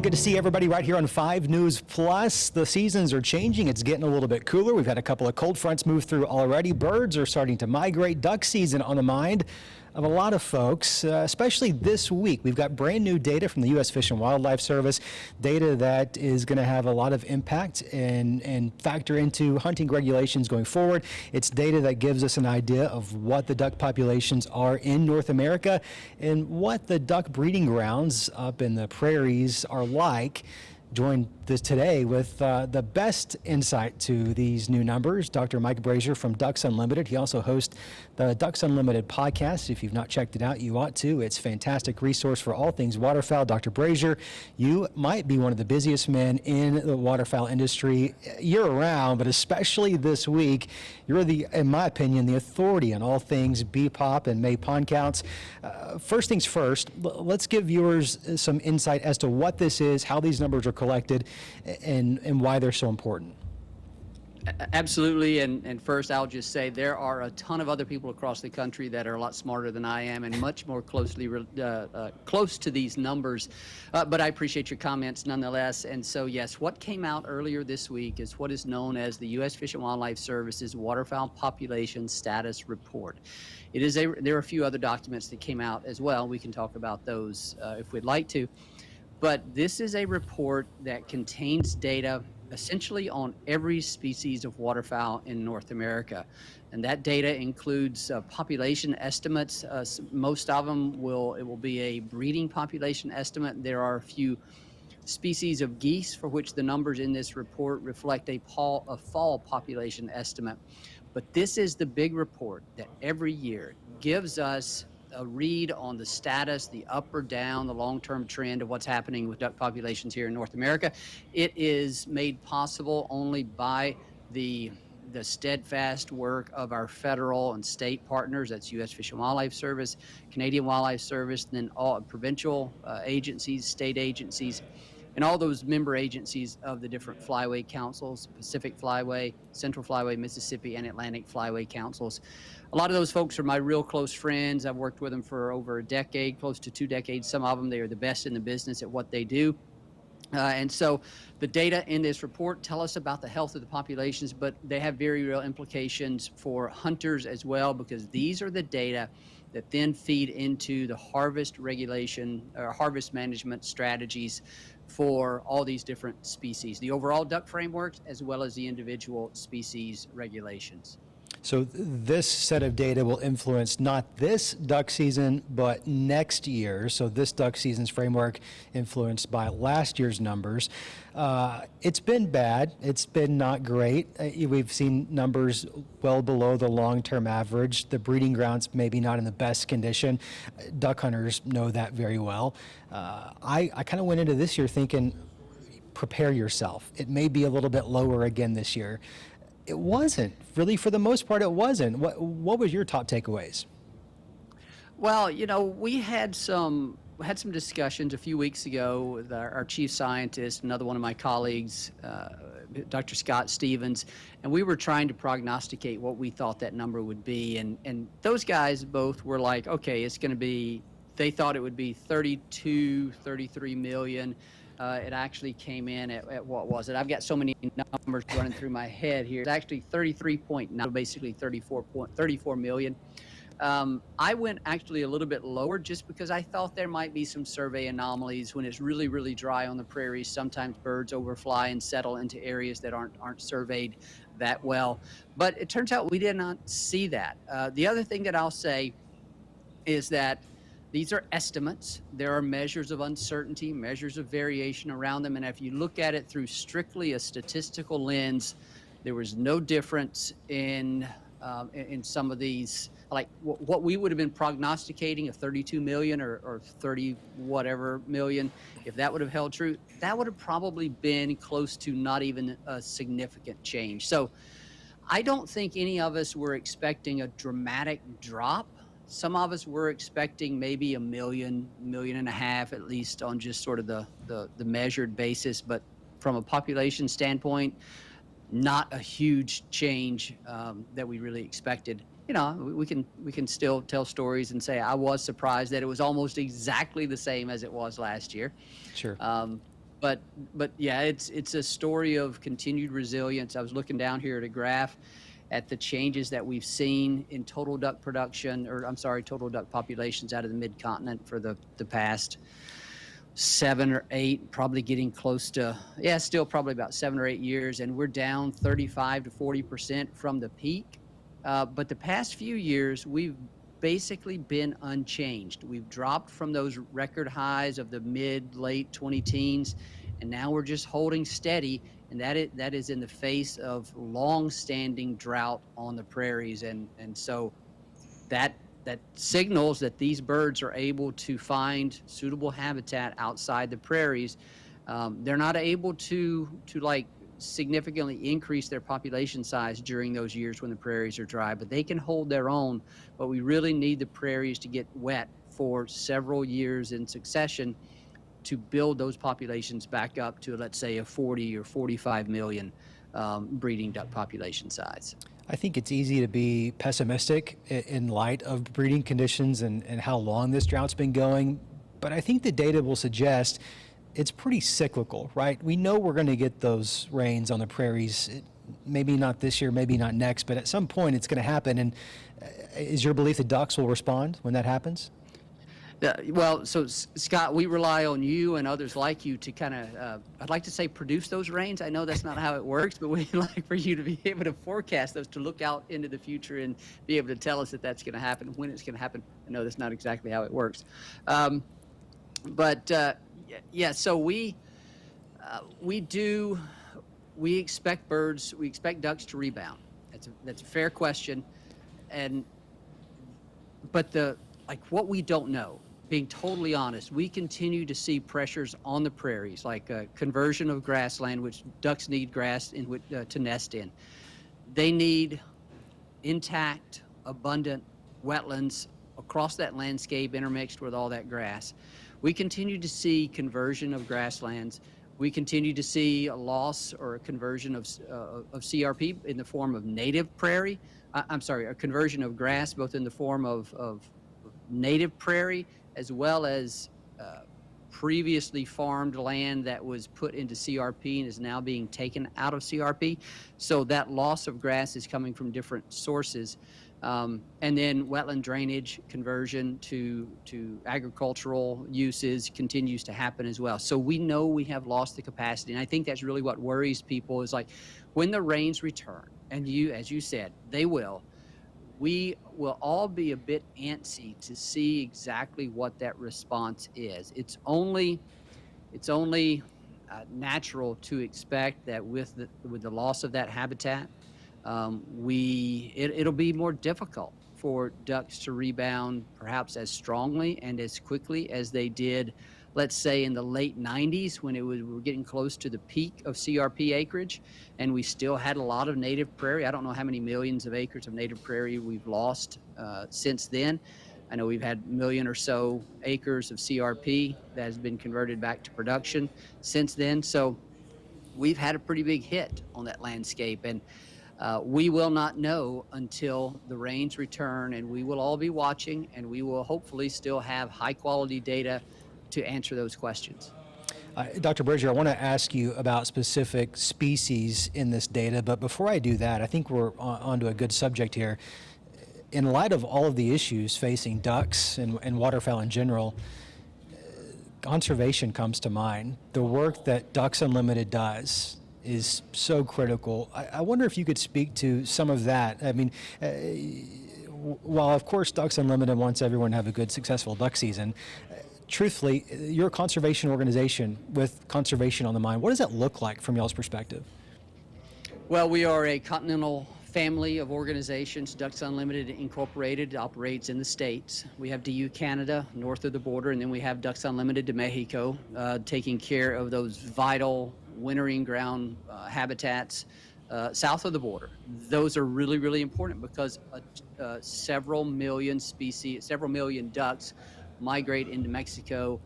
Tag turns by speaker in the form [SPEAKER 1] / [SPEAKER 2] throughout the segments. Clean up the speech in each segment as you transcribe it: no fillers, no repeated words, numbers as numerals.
[SPEAKER 1] Good to see everybody right here on 5 News Plus. The seasons are changing. It's getting a little bit cooler. We've had a couple of cold fronts move through already. Birds are starting to migrate. Duck season on the mind of a lot of folks, especially this week. We've got brand new data from the U.S. Fish and Wildlife Service, data that is going to have a lot of impact and factor into hunting regulations going forward. It's data that gives us an idea of what the duck populations are in North America and what the duck breeding grounds up in the prairies are like. Joined this today with the best insight to these new numbers, Dr. Mike Brazier from Ducks Unlimited. He also hosts the Ducks Unlimited podcast. If you've not checked it out, you ought to. It's a fantastic resource for all things waterfowl. Dr. Brazier, you might be one of the busiest men in the waterfowl industry year-round, but especially this week. You're in my opinion, the authority on all things BPOP and May pond counts. First things first, let's give viewers some insight as to what this is, how these numbers are collected, and why they're so important.
[SPEAKER 2] Absolutely, and first I'll just say there are a ton of other people across the country that are a lot smarter than I am and much more closely close to these numbers, but I appreciate your comments nonetheless. And so yes, what came out earlier this week is what is known as the U.S. Fish and Wildlife Service's Waterfowl Population Status Report. There are a few other documents that came out as well. We can talk about those if we'd like to. But this is a report that contains data essentially on every species of waterfowl in North America. And that data includes population estimates. Most of them it will be a breeding population estimate. There are a few species of geese for which the numbers in this report reflect a fall population estimate. But this is the big report that every year gives us a read on the status, the up or down, the long-term trend of what's happening with duck populations here in North America. It is made possible only by the steadfast work of our federal and state partners. That's U.S. Fish and Wildlife Service, Canadian Wildlife Service, and then all provincial agencies, state agencies, and all those member agencies of the different flyway councils, Pacific Flyway, Central Flyway, Mississippi, and Atlantic Flyway councils. A lot of those folks are my real close friends. I've worked with them for over a decade, close to 2 decades. Some of them, they are the best in the business at what they do. And so the data in this report tell us about the health of the populations, but they have very real implications for hunters as well, because these are the data that then feed into the harvest regulation or harvest management strategies for all these different species, the overall duck frameworks as well as the individual species regulations.
[SPEAKER 1] So this set of data will influence not this duck season, but next year. So this duck season's framework influenced by last year's numbers. It's been bad. It's been not great. We've seen numbers well below the long-term average. The breeding grounds maybe not in the best condition. Duck hunters know that very well. I kind of went into this year thinking, prepare yourself. It may be a little bit lower again this year. It wasn't. Really, for the most part, it wasn't. What was your top takeaways?
[SPEAKER 2] Well, we had some discussions a few weeks ago with our chief scientist, another one of my colleagues, Dr. Scott Stevens, and we were trying to prognosticate what we thought that number would be. And those guys both were like, okay, it's going to be, they thought it would be 32, 33 million. It actually came in at what was it? I've got so many numbers running through my head here. It's actually 33.9, basically 34 million. I went actually a little bit lower just because I thought there might be some survey anomalies when it's really, really dry on the prairies. Sometimes birds overfly and settle into areas that aren't surveyed that well. But it turns out we did not see that. The other thing that I'll say is that these are estimates. There are measures of uncertainty, measures of variation around them. And if you look at it through strictly a statistical lens, there was no difference in some of these, like what we would have been prognosticating of 32 million or 30 whatever million. If that would have held true, that would have probably been close to not even a significant change. So I don't think any of us were expecting a dramatic drop. Some of us were expecting maybe a million and a half, at least on just sort of the measured basis. But from a population standpoint, not a huge change that we really expected. We can still tell stories and say I was surprised that it was almost exactly the same as it was last year.
[SPEAKER 1] Sure.
[SPEAKER 2] but yeah, it's a story of continued resilience. I was looking down here at a graph at the changes that we've seen in total duck production, or I'm sorry, total duck populations out of the mid-continent for the past 7 or 8, probably getting close to, yeah, still probably about 7 or 8 years, and we're down 35 to 40% from the peak. But the past few years, we've basically been unchanged. We've dropped from those record highs of the late 20 teens, and now we're just holding steady. And that is in the face of long-standing drought on the prairies, and so that signals that these birds are able to find suitable habitat outside the prairies. They're not able to like significantly increase their population size during those years when the prairies are dry, but they can hold their own. But we really need the prairies to get wet for several years in succession to build those populations back up to, let's say, a 40 or 45 million breeding duck population size.
[SPEAKER 1] I think it's easy to be pessimistic in light of breeding conditions and how long this drought's been going, but I think the data will suggest it's pretty cyclical, right? We know we're going to get those rains on the prairies, maybe not this year, maybe not next, but at some point it's going to happen. And is your belief that ducks will respond when that happens?
[SPEAKER 2] Well, so Scott, we rely on you and others like you to kind of, I'd like to say produce those rains. I know that's not how it works, but we'd like for you to be able to forecast those, to look out into the future and be able to tell us that that's going to happen, when it's going to happen. I know that's not exactly how it works. Yeah, so we expect ducks to rebound. That's a fair question. But what we don't know, being totally honest, we continue to see pressures on the prairies, like conversion of grassland, which ducks need grass to nest in. They need intact, abundant wetlands across that landscape intermixed with all that grass. We continue to see conversion of grasslands. We continue to see a loss or a conversion of CRP in the form of native prairie. A conversion of grass, both in the form of native prairie as well as previously farmed land that was put into CRP and is now being taken out of CRP. So that loss of grass is coming from different sources. And then wetland drainage conversion to agricultural uses continues to happen as well. So we know we have lost the capacity. And I think that's really what worries people, is like when the rains return, and as you said, they will, we will all be a bit antsy to see exactly what that response is. It's only natural to expect that with the loss of that habitat, it'll be more difficult for ducks to rebound perhaps as strongly and as quickly as they did, let's say, in the late 90s, when we were getting close to the peak of CRP acreage, and we still had a lot of native prairie. I don't know how many millions of acres of native prairie we've lost since then. I know we've had 1 million or so acres of CRP that has been converted back to production since then. So we've had a pretty big hit on that landscape, and we will not know until the rains return, and we will all be watching, and we will hopefully still have high quality data to answer those questions.
[SPEAKER 1] Dr. Bridger, I want to ask you about specific species in this data, but before I do that, I think we're onto a good subject here. In light of all of the issues facing ducks and waterfowl in general, conservation comes to mind. The work that Ducks Unlimited does is so critical. I wonder if you could speak to some of that. I mean, while of course Ducks Unlimited wants everyone to have a good, successful duck season, truthfully, you're a conservation organization with conservation on the mind. What does that look like from y'all's perspective?
[SPEAKER 2] Well, we are a continental family of organizations. Ducks Unlimited Incorporated operates in the States. We have DU Canada north of the border, and then we have Ducks Unlimited de Mexico, taking care of those vital wintering ground habitats south of the border. Those are really, really important because several million ducks migrate into Mexico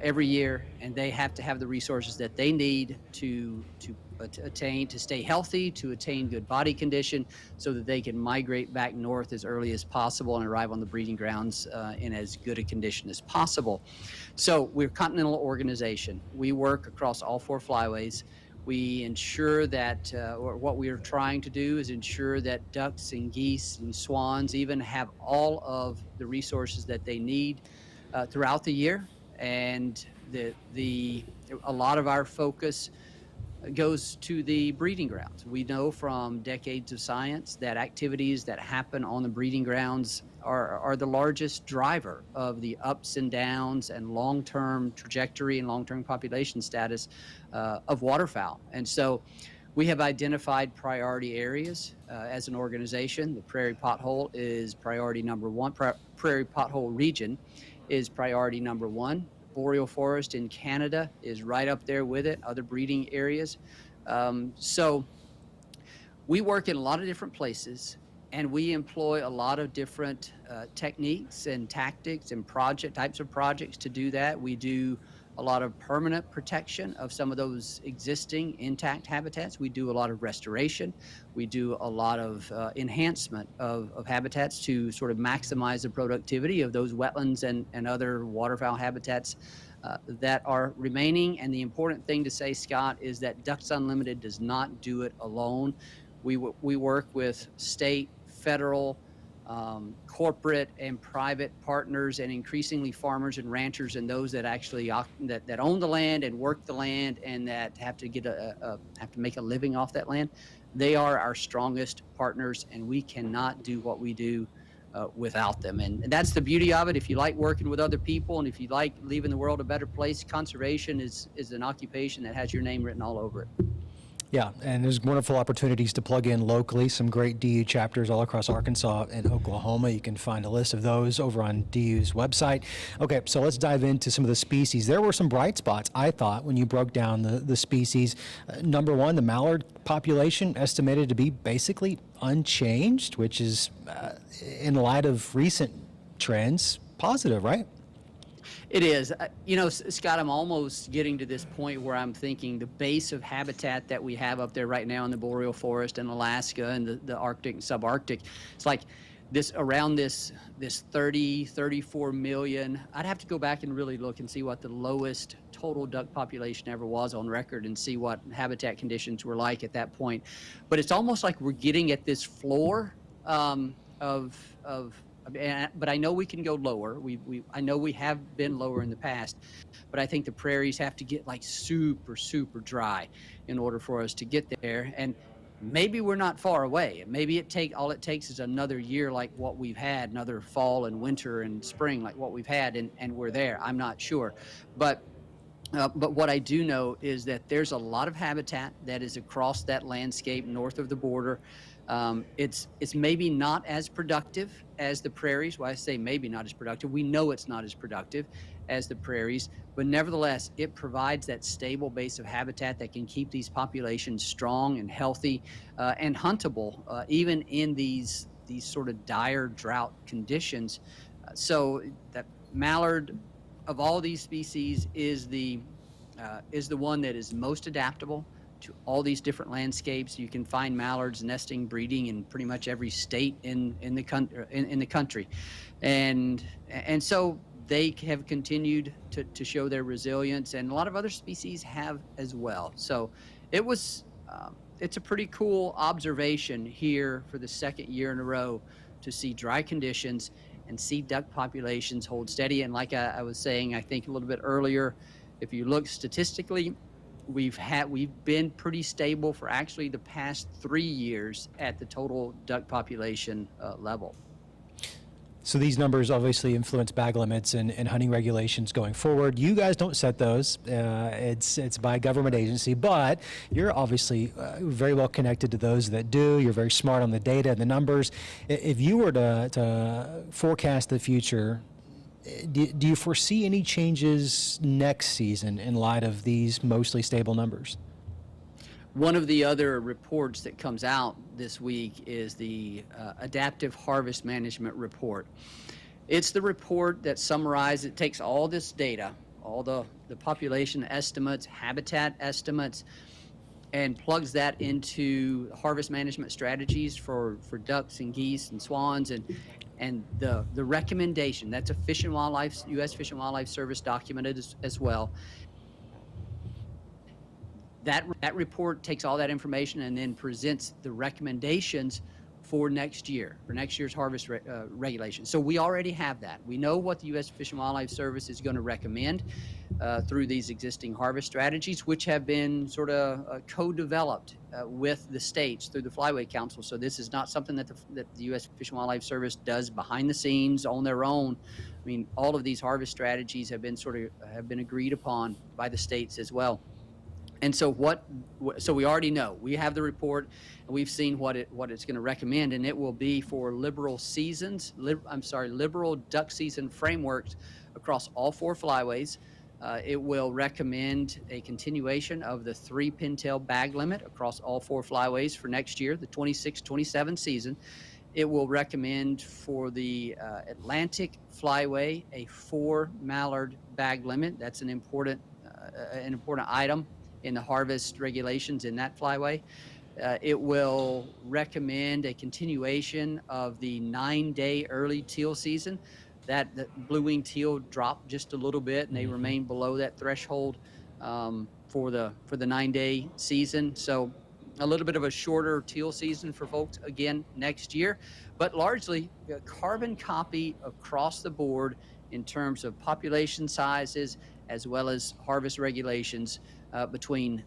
[SPEAKER 2] every year, and they have to have the resources that they need to attain, to stay healthy, to attain good body condition, so that they can migrate back north as early as possible and arrive on the breeding grounds in as good a condition as possible. So we're a continental organization. We work across all 4 flyways. We ensure that, or what we are trying to do is ensure that ducks and geese and swans even have all of the resources that they need throughout the year. And a lot of our focus goes to the breeding grounds. We know from decades of science that activities that happen on the breeding grounds are the largest driver of the ups and downs and long-term trajectory and long-term population status of waterfowl. And so we have identified priority areas as an organization. The prairie pothole is priority number 1. Prairie pothole region is priority number 1. Boreal forest in Canada is right up there with it, other breeding areas. So we work in a lot of different places, and we employ a lot of different techniques and tactics and types of projects to do that. We do a lot of permanent protection of some of those existing intact habitats. We do a lot of restoration. We do a lot of enhancement of habitats to sort of maximize the productivity of those wetlands and other waterfowl habitats that are remaining. And the important thing to say, Scott, is that Ducks Unlimited does not do it alone. We work with state, federal, corporate and private partners, and increasingly farmers and ranchers, and those that actually that own the land and work the land and that have to have to make a living off that land. They are our strongest partners, and we cannot do what we do without them. And that's the beauty of it. If you like working with other people, and if you like leaving the world a better place, conservation is an occupation that has your name written all over it.
[SPEAKER 1] Yeah, and there's wonderful opportunities to plug in locally, some great DU chapters all across Arkansas and Oklahoma. You can find a list of those over on DU's website. Okay, so let's dive into some of the species. There were some bright spots, I thought, when you broke down the species. Number 1, the mallard population estimated to be basically unchanged, which is, in light of recent trends, positive, right?
[SPEAKER 2] It is. You know, Scott, I'm almost getting to this point where I'm thinking the base of habitat that we have up there right now in the boreal forest and Alaska and the Arctic and subarctic, it's like this 34 million. I'd have to go back and really look and see what the lowest total duck population ever was on record and see what habitat conditions were like at that point. But it's almost like we're getting at this floor but I know we can go lower. I know we have been lower in the past, but I think the prairies have to get like super, super dry in order for us to get there. And maybe we're not far away. Maybe all it takes is another year like what we've had, another fall and winter and spring like what we've had, and we're there. I'm not sure. But what I do know is that there's a lot of habitat that is across that landscape north of the border. It's maybe not as productive as the prairies. Well, I say maybe not as productive. We know it's not as productive as the prairies, but nevertheless, it provides that stable base of habitat that can keep these populations strong and healthy and huntable, even in these sort of dire drought conditions. So that mallard, of all these species, is the one that is most adaptable to all these different landscapes. You can find mallards nesting, breeding in pretty much every state in the country, and so they have continued to show their resilience, and a lot of other species have as well. So it's a pretty cool observation here for the second year in a row to see dry conditions and see duck populations hold steady. And like I was saying, I think a little bit earlier, if you look statistically, we've been pretty stable for actually the past 3 years at the total duck population level.
[SPEAKER 1] So these numbers obviously influence bag limits and hunting regulations going forward. You guys don't set those. It's by a government agency, but you're obviously very well connected to those that do. You're very smart on the data and the numbers. If you were to forecast the future, do you foresee any changes next season in light of these mostly stable numbers?
[SPEAKER 2] One of the other reports that comes out this week is the Adaptive Harvest Management Report. It's the report that summarizes, it takes all this data all the population estimates, habitat estimates, and plugs that into harvest management strategies for ducks and geese and swans, and the recommendation, that's a Fish and Wildlife, U.S. Fish and Wildlife Service documented as well. That report takes all that information and then presents the recommendations for next year, for next year's harvest regulation. So we already have that. We know what the U.S. Fish and Wildlife Service is going to recommend through these existing harvest strategies, which have been sort of co-developed with the states through the Flyway Council. So this is not something that the U.S. Fish and Wildlife Service does behind the scenes on their own. I mean, all of these harvest strategies have been agreed upon by the states as well. And so so we already know, we have the report, and we've seen what it's going to recommend, and it will be for liberal duck season frameworks across all 4 flyways. It will recommend a continuation of the 3 pintail bag limit across all 4 flyways for next year, the 26-27 season. It will recommend for the Atlantic flyway a 4 mallard bag limit. That's an important item in the harvest regulations in that flyway. It will recommend a continuation of the 9-day early teal season. The blue-winged teal dropped just a little bit, and they remain below that threshold for the 9-day season. So a little bit of a shorter teal season for folks again next year, but largely a carbon copy across the board in terms of population sizes as well as harvest regulations between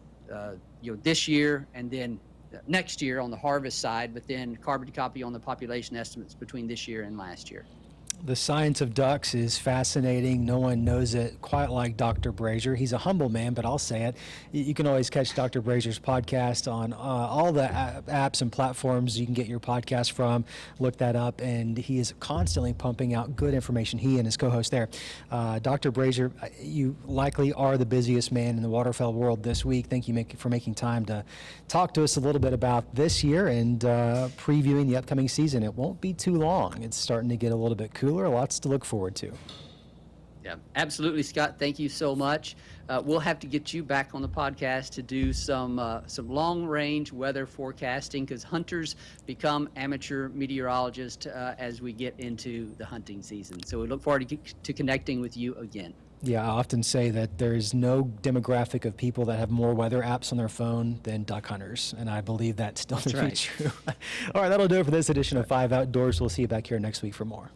[SPEAKER 2] this year and then next year on the harvest side, but then carbon copy on the population estimates between this year and last year.
[SPEAKER 1] The science of ducks is fascinating. No one knows it quite like Dr. Brazier. He's a humble man, but I'll say it. You can always catch Dr. Brazier's podcast on all the apps and platforms you can get your podcast from. Look that up, and he is constantly pumping out good information, he and his co-host there. Dr. Brazier, you likely are the busiest man in the waterfowl world this week. Thank you for making time to talk to us a little bit about this year and previewing the upcoming season. It won't be too long. It's starting to get a little bit cooler. Lots to look forward to.
[SPEAKER 2] Yeah, absolutely, Scott. Thank you so much. We'll have to get you back on the podcast to do some long-range weather forecasting, because hunters become amateur meteorologists as we get into the hunting season. So we look forward to connecting with you again. Yeah,
[SPEAKER 1] I often say that there's no demographic of people that have more weather apps on their phone than duck hunters, and I believe that still to be true. All right, that'll do it for this edition of 5 Outdoors. We'll see you back here next week for more.